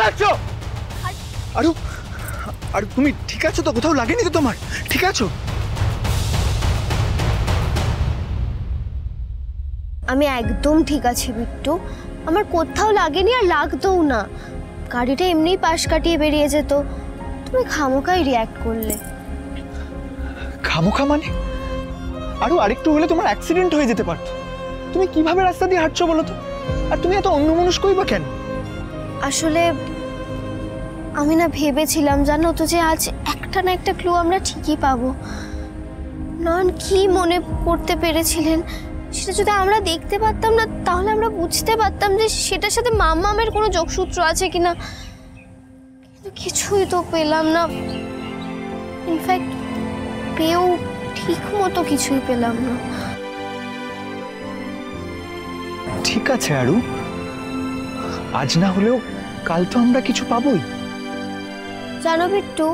পালাচ্ছো? আরু আর তুমি ঠিক আছো তো? কোথাও লাগেনি তো তোমার? ঠিক আছো? আমি একদম ঠিক আছি বিট্টু, আমার কোথাও লাগেনি আর লাগতোও না। গাড়িটা এমনিই পাশ কাটিয়ে বেরিয়ে যেত, তুমি খামোকাই রিয়াক্ট করলে। খামোখা মানে? আরো আরেকটু হলে তোমার অ্যাক্সিডেন্ট হয়ে যেতে পারতো। তুমি কিভাবে রাস্তা দিয়ে হাঁটছো বলো তো? আর তুমি এত অন্যমনস্কই বা কেন? আসলে আমি না ভেবেছিলাম জানো তো যে আজ একটা না একটা ক্লু আমরা ঠিকই পাবো। নয়ন কি মনে করতে পেরেছিলেন সেটা যদি আমরা দেখতে পারতাম না তাহলে আমরা বুঝতে পারতাম যে সেটার সাথে মামামের কোনো যোগসূত্র আছে কিনা, কিন্তু কিছুই তো পেলাম না। ইনফ্যাক্ট পেয়েও ঠিক মতো কিছুই পেলাম না। ঠিক আছে আরু, আজ না হলেও কাল তো আমরা কিছু পাবোই। জানো বিট্টু,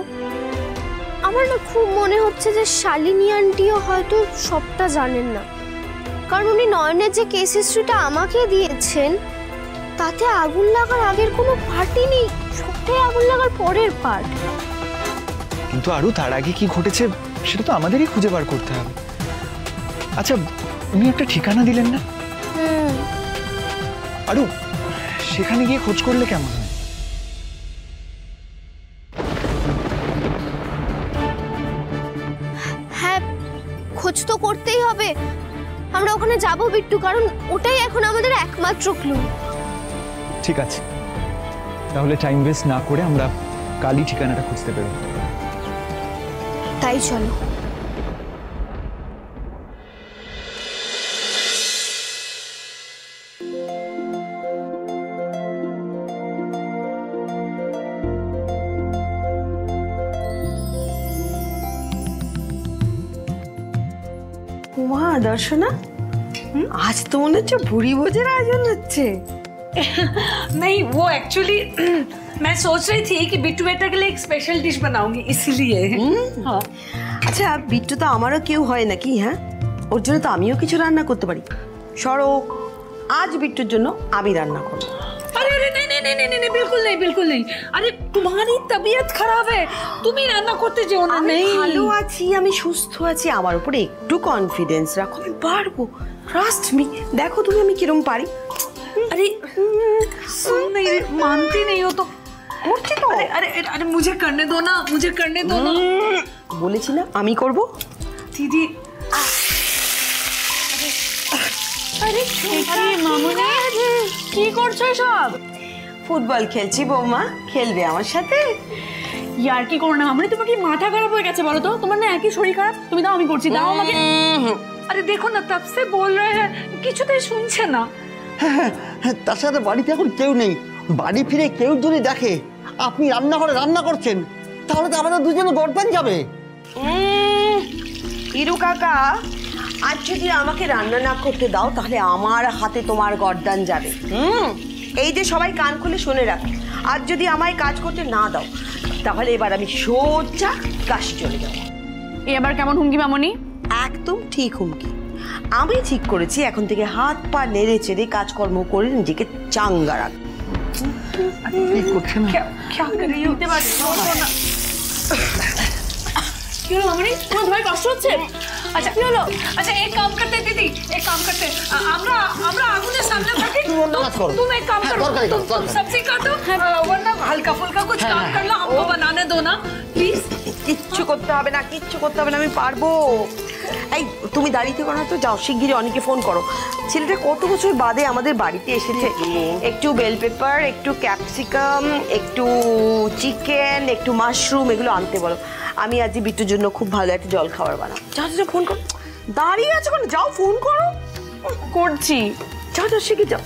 আমার না খুব মনে হচ্ছে যে শালিনী আন্টিও হয়তো সবটা জানেন না, কারণ উনি নয়নের যে কেস হিস্ট্রিটা আমাকে দিয়েছেন তাতে আগুন লাগার আগের কোনো পার্টই নেই, সবটাই আগুন লাগার পরের পার্ট। কিন্তু আরু তার আগে কি ঘটেছে সেটা তো আমাদেরই খুঁজে বার করতে হবে। আচ্ছা উনি একটা ঠিকানা দিলেন না? আরু সেখানে গিয়ে খোঁজ করলে কেমন হয়? হ্যাঁ, খোঁজ তো করতেই হবে। আমরা ওখানে যাবো বিট্টু, কারণ ওটাই এখন আমাদের একমাত্র ক্লু। ঠিক আছে, তাহলে টাইম ওয়েস্ট না করে আমরা কালই ঠিকানাটা খুঁজতে পেরে। তাই চলো। वाह दर्शना, आज तो मन भूरी भोजन आयोजन होच्छे। नहीं वो एक्चुअली मैं सोच रही थी कि बिट्टू बेटा के लिए एक स्पेशल डिश बनाऊंगी इसीलिए। हाँ। अच्छा बिट्टू तो आमारो क्यों है ना कि हाँ ওর জন্য তো আমিও কিছু রান্না করতে পারি। সরো আজ বিট্টুর জন্য আমি রান্না করব। अरे अरे नहीं नहीं नहीं नहीं नहीं बिल्कुल नहीं बिल्कुल नहीं। अरे तुम्हारी तबीयत खराब है, तुम ही रान्ना करते जाओ ना। नहीं ভালো আছি, আমি সুস্থ আছি, আমার উপরে একটু কনফিডেন্স রাখো, আমি পারবো, ট্রাস্ট মি। দেখো তুমি আমি কিরকম পারি। अरे सुन नहीं मानती नहीं हो तो করছি তো। अरे अरे अरे मुझे करने दो ना, मुझे करने दो ना। বলেছি না আমি করব। दीदी अरे মামুনি কি করছো সব? ফুটবল খেলছি বৌমা, খেলবে আমার সাথে? यार কি করো না মামুনি, তোমার কি মাথা খারাপ হয়ে গেছে বলো তো? তোমার না একই শরীর খারাপ, তুমি দাও আমি করছি, দাও আমাকে। আরে দেখো না তব সে বল रहे हैं, কিছুতেই শুনছে না। হ্যাঁ, তার সাথে বাড়িতে এখন কেউ নেই, বাড়ি ফিরে কেউ যদি দেখে আপনি রান্নাঘরে রান্না করছেন তাহলে তো আমাদের দুজনে গড়পান যাবে। ইরু কাকা, আজ যদি আমাকে রান্না না করতে দাও তাহলে আমার হাতে তোমার গর্দান যাবে। এই যে সবাই কান খুলে শুনে রাখো, আজ যদি আমায় কাজ করতে না দাও তাহলে এবার আমি সোজা কাশি চলে যাবো। এবার কেমন হুমকি মামুনি? একদম ঠিক হুমকি। আমি ঠিক করেছি এখন থেকে হাত পা নেড়ে চেড়ে কাজকর্ম করে নিজেকে চাঙ্গা রাখ। ঠিক করছে না। क्या कर रही हो? কি হলো মামুনি, তোমার ভয় কষ্ট হচ্ছে? আচ্ছা কি হলো? আচ্ছা এক কাম করতে दीदी, एक काम करते, আমরা আমরা আগুনের সামনে থাকি, तुम एक काम करो, तुम सब्जी काटो वरना हल्का फुल्का कुछ काम कर लो, हमको बनाने दो ना प्लीज। কিচ্ছু করতে হবে না, কিচ্ছু করতে হবে না, আমি পারবো। এই তুমি দাঁড়িয়ে থেকো না তো, যাও শিগগিরই অনেকে ফোন করো। ছেলেটা কত বছর বাদে আমাদের বাড়িতে এসেছে, একটু বেল পেপার, একটু ক্যাপসিকাম, একটু চিকেন, একটু মাশরুম এগুলো আনতে বলো। আমি আজ বিট্টুর জন্য খুব ভালো একটা জল খাবার বানাবো। যাও যাও ফোন করো, দাঁড়িয়ে আছো কেন, যাও ফোন করো। করছি, যাও যাও শিগগির যাও।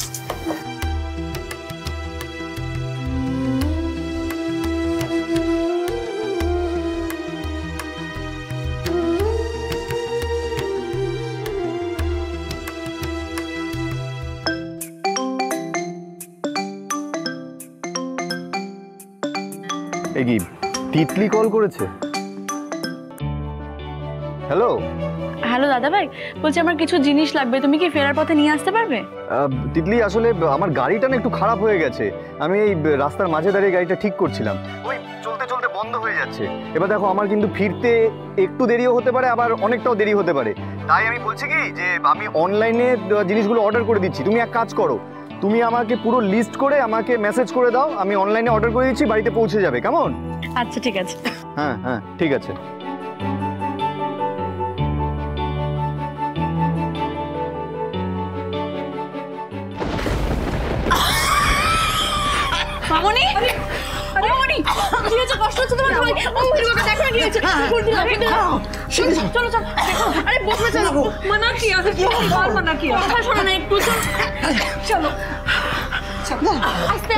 এই কি তিতলি কল করেছে? হ্যালো। হ্যালো দাদা ভাই, বলছি আমার কিছু জিনিস লাগবে, তুমি কি ফেরার পথে নিয়ে আসতে পারবে? তিতলি, আসলে আমার গাড়িটা না একটু খারাপ হয়ে গেছে। আমি এই রাস্তার মাঝে দাঁড়িয়ে গাড়িটা ঠিক করছিলাম, ওই চলতে চলতে বন্ধ হয়ে যাচ্ছে। এবার দেখো, আমার কিন্তু ফিরতে একটু দেরিও হতে পারে, আবার অনেকটাও দেরি হতে পারে। তাই আমি বলছি কি যে আমি অনলাইনে জিনিসগুলো অর্ডার করে দিচ্ছি। তুমি এক কাজ করো, তুমি আমাকে পুরো লিস্ট করে আমাকে মেসেজ করে দাও, আমি অনলাইনে অর্ডার করে দিচ্ছি, বাড়িতে পৌঁছে যাবে। কেমন? আচ্ছা ঠিক আছে। হ্যাঁ হ্যাঁ, ঠিক আছে। মামনি, মামনি, কি হয়েছে? কষ্ট হচ্ছে তোমার? ভাই দেখো কি হয়েছে। চলো চলো, আরে বসবে, চলো। মানা কি আছে? মানা কি কথা শোনো না একটু। চলো আস্তে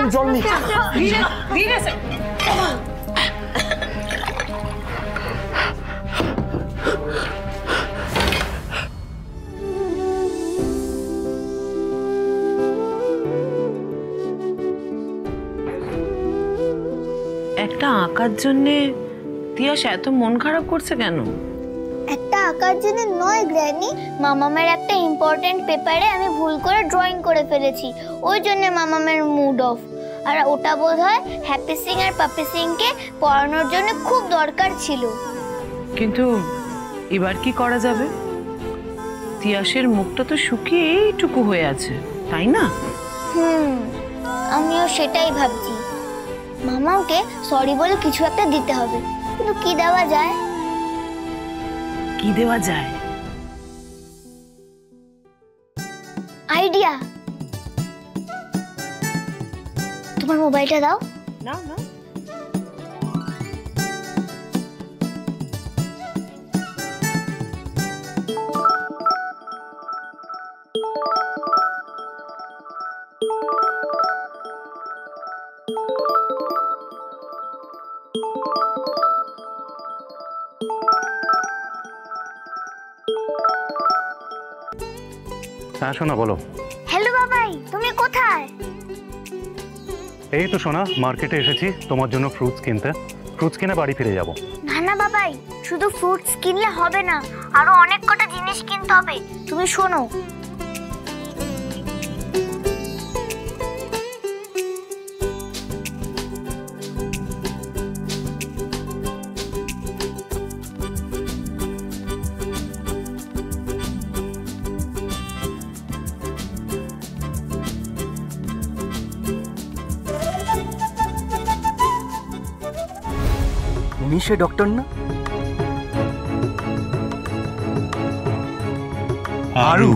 আস্তে ধীরে ধীরে। একটা আঁকার জন্যে তিয়াস এত মন খারাপ করছে কেন? একটা আঁকার জন্য নয় গ্র্যানি, মামামের একটা ইম্পর্টেন্ট পেপারে আমি ভুল করে ড্রয়িং করে ফেলেছি, ওই জন্য মামামের মুড অফ। আর ওটা বোধহয় হ্যাপি সিং আর পাপি সিংকে পড়ানোর জন্য খুব দরকার ছিল। কিন্তু এবার কি করা যাবে? তিয়াসের মুখটা তো শুকিয়ে এইটুকু হয়ে আছে, তাই না? আমিও সেটাই ভাবছি। মামাকে সরি বলে কিছু একটা দিতে হবে, কিন্তু কি দেওয়া যায়? কি দেওয়া যায়? আইডিয়া, তোমার মোবাইলটা দাও। না না, হ্যাঁ সোনা, বলো। হ্যালো বাবাই, তুমি কোথায়? এই তো সোনা, মার্কেটে এসেছি তোমার জন্য ফ্রুটস কিনতে। ফ্রুটস কিনে বাড়ি ফিরে যাব। না না বাবাই, শুধু ফ্রুটস কিনলে হবে না, আরো অনেক কটা জিনিস কিনতে হবে। তুমি শোনো, উনি সে ডক্টর না? আরু,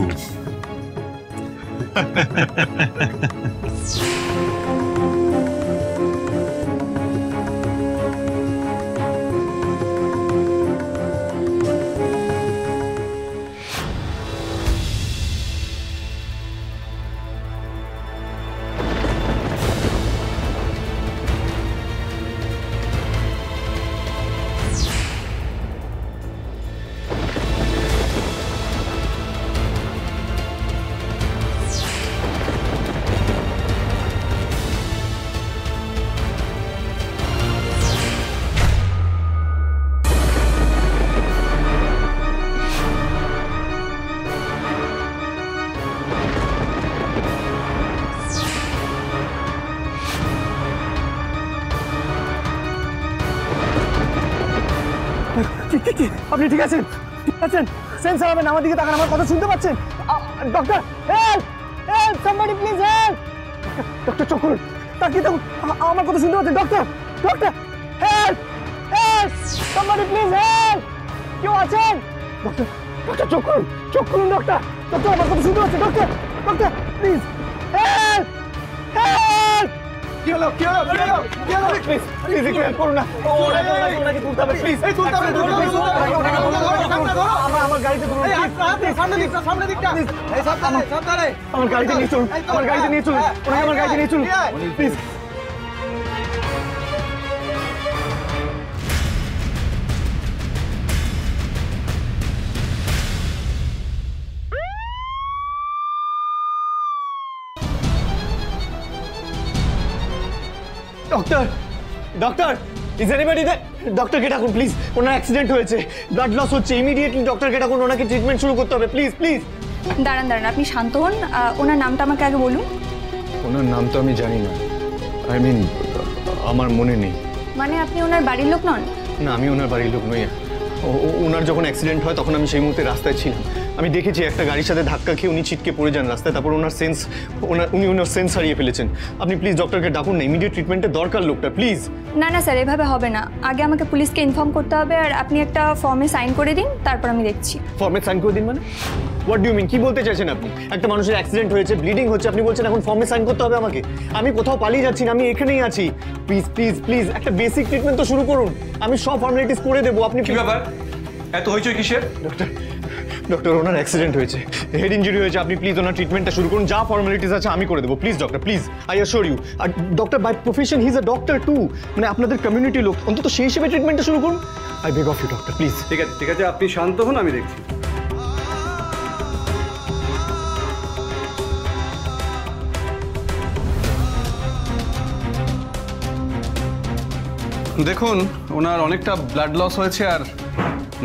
আপনি ঠিক আছেন? ঠিক আছেন? সেন্সার হবেন, আমার দিকে তাকান, আমার কথা শুনতে পাচ্ছেন? Doctor, help help, somebody please help. Doctor চোখ করুন, তাকিয়ে দেখুন, আমার কথা শুনতে পাচ্ছেন? Doctor, doctor, help help, somebody please help. কেউ আছেন? ডক্টর, ডক্টর চোখ করুন, চোখ করুন ডক্টর। ডক্টর, আমার কথা শুনতে পাচ্ছেন? Doctor, doctor please help help. কি হলো কি হলো কি হলো কি হলো? প্লিজ প্লিজ একটু হেল্প করুন না। ওনাকে তুলতে হবে প্লিজ। এই তুলতে হবে, আমার গাড়িতে তুলুন। সামনে দিকটা, সামনে দিকটা। এই সাবধানে সাবধানে, আমার গাড়িতে নিয়ে চলুন, আমার গাড়িতে নিয়ে চলুন, ওনাকে আমার গাড়িতে নিয়ে চলুন please. Doctor! Doctor! Is anybody there? ডক্টরকে ডাকুন প্লিজ, ওনার অ্যাক্সিডেন্ট হয়েছে, ব্লাড লস হচ্ছে, ইমিডিয়েটলি ডক্টরকে ডাকুন, ওনাকে ট্রিটমেন্ট শুরু করতে হবে, প্লিজ প্লিজ। দাঁড়ান দাঁড়ান, আপনি শান্ত হন। ওনার নামটা আমাকে আগে বলুন। ওনার নাম তো আমি জানি না, আই মিন আমার মনে নেই। মানে আপনি ওনার বাড়ির লোক নন? না, আমি ওনার বাড়ির লোক নই। ওনার যখন অ্যাক্সিডেন্ট হয় তখন আমি সেই মুহূর্তে রাস্তায় ছিলাম, আমি দেখেছি একটা গাড়ির সাথে ধাক্কা খেয়ে উনি ছিটকে পড়ে যান রাস্তায়, তারপর উনি ওনার সেন্স হারিয়ে ফেলেছেন। আপনি প্লিজ ডক্টরকে ডাকুন না, ইমিডিয়েট ট্রিটমেন্টের দরকার লোকটা, প্লিজ। না না স্যার, এভাবে হবে না। আগে আমাকে পুলিশকে ইনফর্ম করতে হবে, আর আপনি একটা ফর্মে সাইন করে দিন, তারপর আমি দেখছি। ফর্মে সাইন করে দিন মানে? What do you mean? কি বলতে চাইছেন আপনি? একটা মানুষের অ্যাক্সিডেন্ট হয়েছে, ব্লিডিং হচ্ছে, আপনি বলছেন এখন ফর্মে সাইন করতে হবে আমাকে? আমি কোথাও পালিয়ে যাচ্ছি না, আমি এখানেই আছি। প্লিজ প্লিজ প্লিজ একটা বেসিক ট্রিটমেন্ট তো শুরু করুন, আমি সব ফর্মালিটিস করে দেবো। আপনি কি ব্যাপার, এত হইচই কিসের? ডক্টর ওনার অ্যাক্সিডেন্ট হয়েছে, হেড ইঞ্জুরি হয়েছে, আপনি প্লিজ ওনার ট্রিটমেন্টটা শুরু করুন, যা ফর্মালিটিস আছে আমি করে দেবো, please doctor, please, I assure you. আর doctor by profession he is a doctor too, মানে আপনাদের কমিউনিটি লোক, অন্তত সেই হিসেবে ট্রিটমেন্টটা শুরু করুন। I beg of you doctor, please. ঠিক আছে ঠিক আছে, আপনি শান্ত হন, আমি দেখছি। দেখুন, ওনার অনেকটা ব্লাড লস হয়েছে আর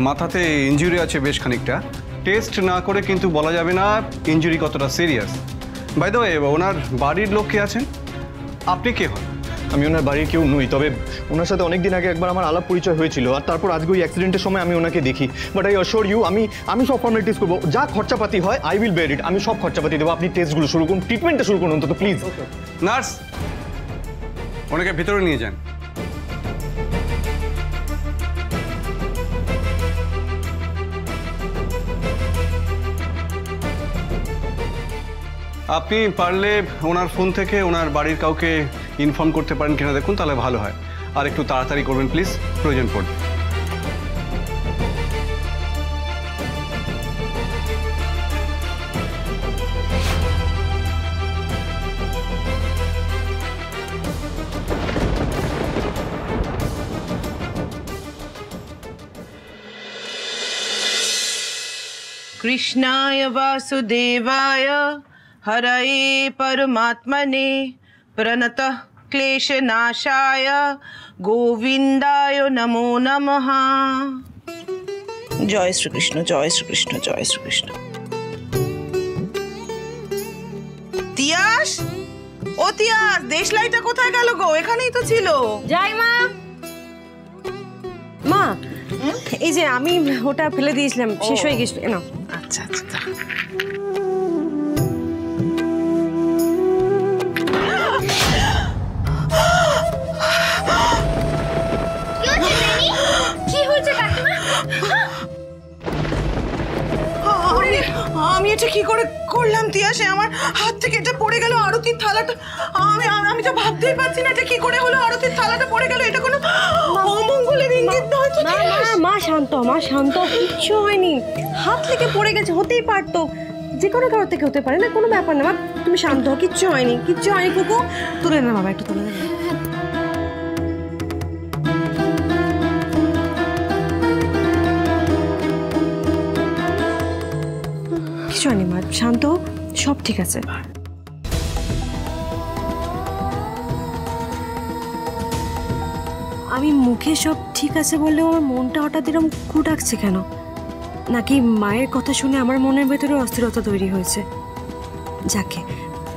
মাথাতে ইনজুরি আছে বেশ খানিকটা। টেস্ট না করে কিন্তু বলা যাবে না ইনজুরি কতটা সিরিয়াস। বাই দ্য ওয়ে, ওনার বাড়ির লোক কে আছেন? আপনি কে হন? আমি ওনার বাড়ির কেউ নই, তবে ওনার সাথে অনেক দিন আগে একবার আমার আলাপ পরিচয় হয়েছিল, আর তারপর আজকে ওই অ্যাক্সিডেন্টের সময় আমি ওনাকে দেখি। বাট আই অ্যাসিওর ইউ, আমি সব ফর্মালিটিস করবো, যা খরচাপাতি হয় আই উইল বেয়ার ইট, আমি সব খরচাপাতি দেবো। আপনি টেস্টগুলো শুরু করুন, ট্রিটমেন্টটা শুরু করুন অন্তত, প্লিজ। নার্স, ওনাকে ভেতরে নিয়ে যান। আপনি পারলে ওনার ফোন থেকে ওনার বাড়ির কাউকে ইনফর্ম করতে পারেন কিনা দেখুন, তাহলে ভালো হয়। আর একটু তাড়াতাড়ি করবেন প্লিজ, প্রয়োজন পড়বে। कृष्णाय वासुदेवाय हरये परमात्मने प्रणतः क्लेशनाशाय गोविंदाय नमो नमः। जय श्री कृष्ण, जय श्री कृष्ण, जय श्री कृष्ण। তিয়াস, ও তিয়াস, দেশলাইটা কোথায় গেল গো? এখানেই তো ছিল। যাই মা। মা, এই যে আমি ওটা ফেলে দিয়েছিলাম, শেষ হয়ে গেছিল। না আচ্ছা আচ্ছা, কি হয়েছে কাকিমা? আমি এটা কি করে করলাম তিয়াসে? আমার হাত থেকে এটা পড়ে গেল, আরতির থালাটা। আমি তো ভাবতেই পারছি না এটা কি করে হলো, আরতির থালাটা পড়ে গেল। এটা কোনো অমঙ্গলের ইঙ্গিত নয় তো? না না মা, শান্ত মা, শান্ত। কিচ্ছু হয়নি, হাত থেকে পড়ে গেছে, হতেই পারতো, যে কোনো কারোর থেকে হতে পারে, না কোনো ব্যাপার না মা, তুমি শান্ত হও, কিচ্ছু হয়নি, কিচ্ছু হয়নি। কুকু তুলে না বাবা, একটু তুলে না। কিছু হয়নি মা, শান্ত হও, সব ঠিক আছে। আমি মুখে সব ঠিক আছে বললেও আমার মনটা হঠাৎ এরকম কু ডাকছে কেন? নাকি মায়ের কথা শুনে আমার মনের ভেতরে অস্থিরতা তৈরি হয়েছে? যাকে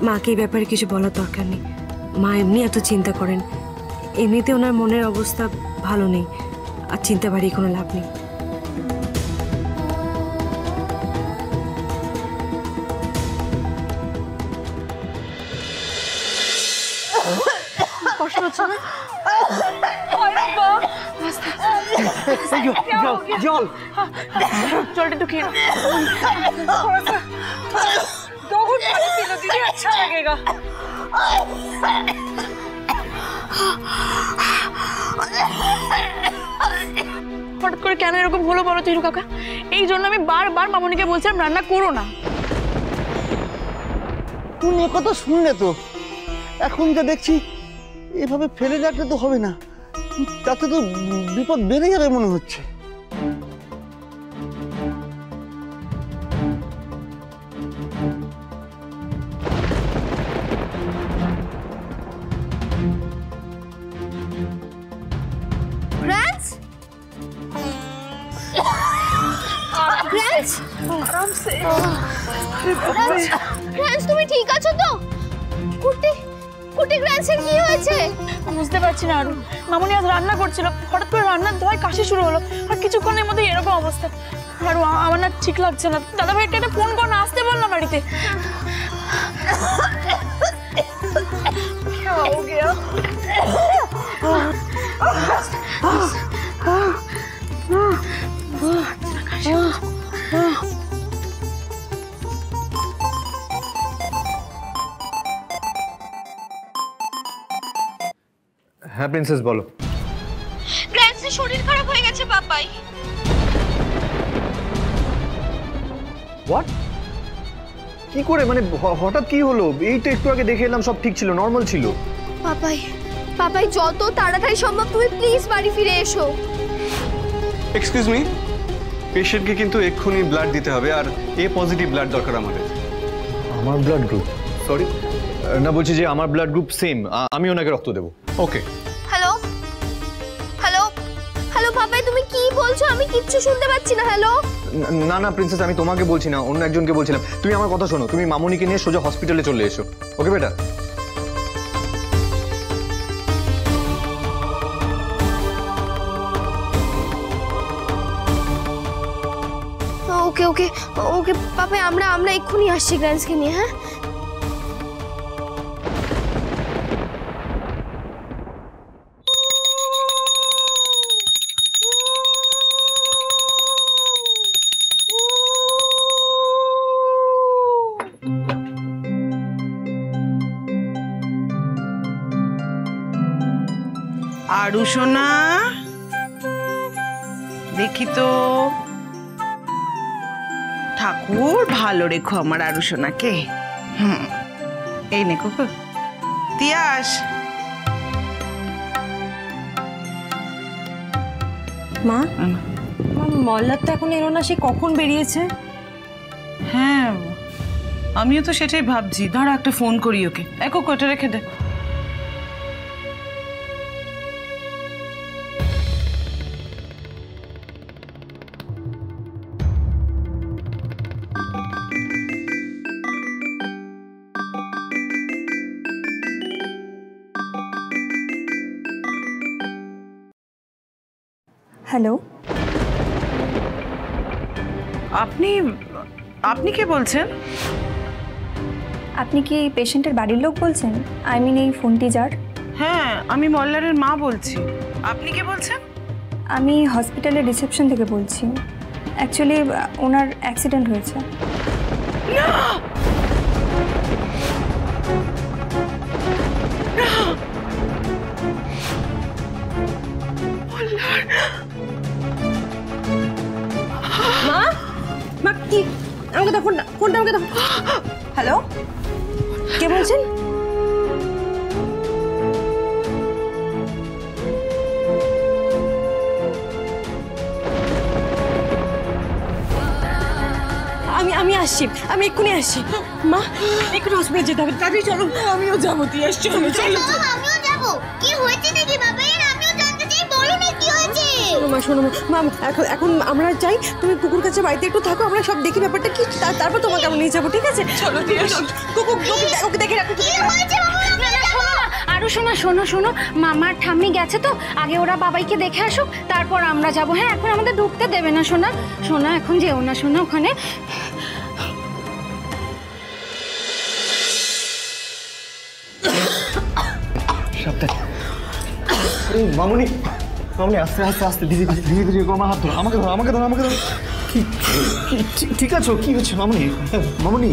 মাকে এই ব্যাপারে কিছু বলার দরকার নেই, মা এমনি এত চিন্তা করেন, এমনিতে ওনার মনের অবস্থা ভালো নেই, আর চিন্তা বাড়িয়ে কোনো লাভ নেই। কষ্ট হচ্ছে না? জল, জলটা একটু খেয়ে दीदी, अच्छा लगेगा। হঠাৎ করে কেন এরকম হলো বলো তো হিরু কাকা? এই জন্য আমি বারবার মামনিকে বলছিলাম রান্না করো না। তুমি এ কথা শুনলে তো, এখন যা দেখছি এভাবে ফেলে রাখলে তো হবে না, তাতে তো বিপদ বেড়ে যাবে মনে হচ্ছে। ফ্রান্স, গ্র্যান্স আরামসে গ্র্যান্স তুমি ঠিক আছো তো? কুটি কুটি গ্র্যান্সের কি হয়েছে? বুঝতে পারছি না আরু। মামুনি আজ রান্না করছিল, হঠাৎ করে রান্নার ধোঁয়ায় কাশি শুরু হলো, আর কিছুক্ষণের মধ্যে এরকম অবস্থা। আরু আমার না ঠিক লাগছে না। দাদা ভাইকে একটা ফোন কর না, আসতে বল না বাড়িতে। हो गया হ্যাঁ প্রিন্সেস বলো। গ্র্যান্সের শরীর খারাপ হয়ে গেছে পাপাই। হোয়াট? কি করে মানে হঠাৎ কি হলো? এই তো একটু আগে দেখে এলাম, সব ঠিক ছিল, নর্মাল ছিল। পাপাই পাপাই যত তাড়াতাড়ি সম্ভব তুমি প্লিজ বাড়ি ফিরে এসো। এক্সকিউজ মি, পেশেন্টকে কিন্তু এক্ষুনি ব্লাড দিতে হবে, আর এ পজিটিভ ব্লাড দরকার আমাদের। আমার ব্লাড গ্রুপ? সরি না, বলছি যে আমার ব্লাড গ্রুপ সেম, আমি ওনাকে রক্ত দেবো। ওকে। হ্যালো হ্যালো হ্যালো পাপাই তুমি কি বলছো? আমি কিচ্ছু শুনতে পাচ্ছি না। হ্যালো। না না প্রিন্সেস, আমি তোমাকে বলছি না, অন্য একজনকে বলছিলাম। তুমি আমার কথা শোনো, তুমি মামুনিকে নিয়ে সোজা হসপিটালে চলে এসো। ওকে বেটা? ওকে ওকে ওকে পাপাই, আমরা এক্ষুনি আসছি গ্র্যান্সকে নিয়ে। হ্যাঁ আরু সোনা, দেখি তো। ঠাকুর ভালো রেখো আমার আরু সোনাকে। এই নে কুকু, তিয়াস। মা মল্লার তো এখন এলো না, সে কখন বেরিয়েছে? হ্যাঁ আমিও তো সেটাই ভাবছি। ধরো একটা ফোন করি ওকে। একো কোটা রেখে দে। হ্যালো, আপনি কে বলছেন? আপনি কি পেশেন্টের বাড়ির লোক বলছেন? আই মিন এই ফোনটি যার? হ্যাঁ আমি মল্লারের মা বলছি। আপনি কে বলছেন? আমি হসপিটালের রিসেপশন থেকে বলছি। অ্যাকচুয়ালি ওনার অ্যাক্সিডেন্ট হয়েছে। মা মা কি, আমাকে দাও ফোনটা আমাকে দাও। হ্যালো, কে বলছেন? আমি আসছি, আমি এক্ষুনি আসছি। মা এক্ষুনি হসপিটালে যেতে হবে, তাড়াতাড়ি চলো। আমিও যাবো, তুই আসছি। চলো চলো। আমিও যাব। কি হয়েছে নাকি বাবা? আমিও জানতে চাই, বলো না কি হয়েছে। শোনো মা, এখন আমরা চাই তুমি কুকুর কাছে বাড়িতে একটু থাকো, আমরা সব দেখি ব্যাপারটা কি, তারপর তোমাকে আমরা নিয়ে যাবো, ঠিক আছে? চলো ওকে দেখে রাখো। আরো শোনো শোনো, মামার ঠাম্মি গেছে তো, আগে ওরা বাবাইকে দেখে আসুক, তারপর আমরা যাবো। হ্যাঁ এখন আমাদের ঢুকতে দেবে না সোনা। সোনা এখন যেও না সোনা ওখানে। মামুনি মামুনি, আস্তে আস্তে আস্তে, ধীরে ধীরে আমার হাত ধরো, আমাকে ধরো। ঠিক আছো? কি হচ্ছে মামুনি? মামুনি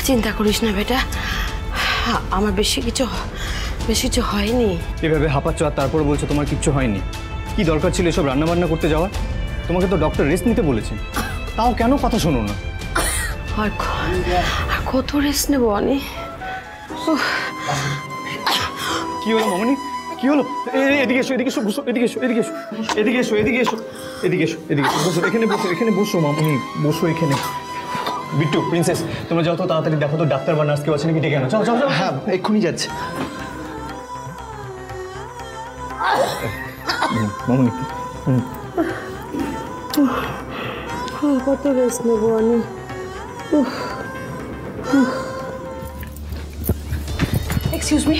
চিন্তা করিস না বেটা, আমার বেশি কিছু হয়নি। এভাবে হাঁপাচ্ছ আর তারপরে বলছো তোমার কিচ্ছু হয়নি? কি দরকার ছিল এসব রান্নাবান্না করতে যাওয়ার? তোমাকে তো ডক্টর রেস্ট নিতে বলেছেন, তাও কেন কথা শোনো না? আর কত রেস্ট নেবো অনি? কি হলো মামুনি? কি হলো? এদিকে এসো বসো, এখানে বসো মামুনি, বসো এখানে। বিট্টু, প্রিন্সেস, তোমরা যত তাড়াতাড়ি দেখো তো ডাক্তার বা নার্স কেউ আছে নাকি, ডেকে আনো। চলো। হ্যাঁ এক্ষুনি যাচ্ছে। মামুনি কত রেস্ট নেবো আমি। এক্সকিউজ মি,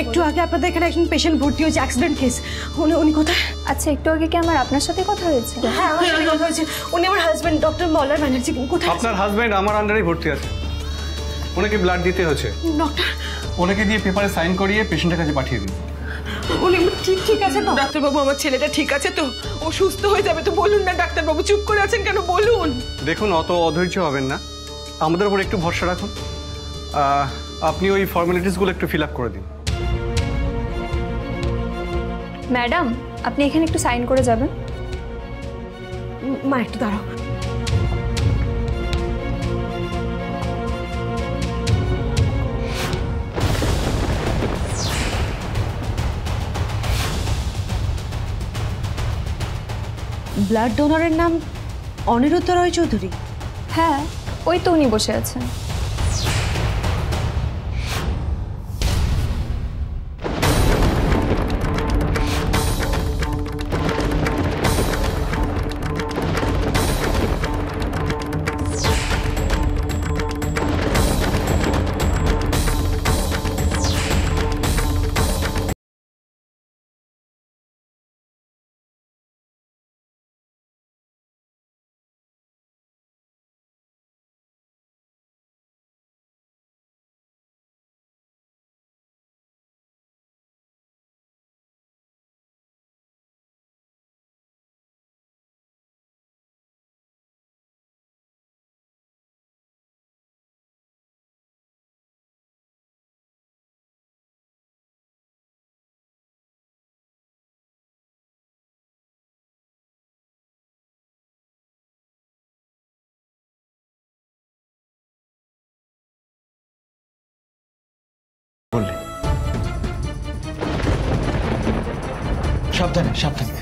একটু আগে আপনাদের এখানে একজন পেশেন্ট ভর্তি হয়েছে, অ্যাক্সিডেন্ট কেস। উনি কোথায়? আচ্ছা, একটু আগে কি আমার আপনার সাথে কথা হয়েছে? হ্যাঁ, আমার সাথে কথা হয়েছে। উনি আমার হাজবেন্ড, ডক্টর মল্লার ব্যানার্জি। কোথায়? আপনার হাজবেন্ড আমার আন্ডারেই ভর্তি আছে, ওনাকে ব্লাড দিতে হচ্ছে। ডক্টর, ওনাকে দিয়ে পেপারে সাইন করিয়ে পেশেন্টের কাছে পাঠিয়ে দিন। উনি ঠিক আছে তো? ডাক্তারবাবু, আমার ছেলেটা ঠিক আছে তো? ও সুস্থ হয়ে যাবে তো? বলুন না ডাক্তারবাবু, চুপ করে আছেন কেন, বলুন। দেখুন, অত অধৈর্য হবেন না, আমাদের উপর একটু ভরসা রাখুন। আপনি ওই ফর্মালিটিসগুলো একটু ফিল আপ করে দিন। ম্যাডাম, আপনি এখানে একটু সাইন করে যাবেন। মা একটু দাঁড়াও। ব্লাড ডোনারের নাম অনিরুদ্ধ রয় চৌধুরী? হ্যাঁ, ওই তো উনি বসে আছেন। সাবধানে সাবধানে।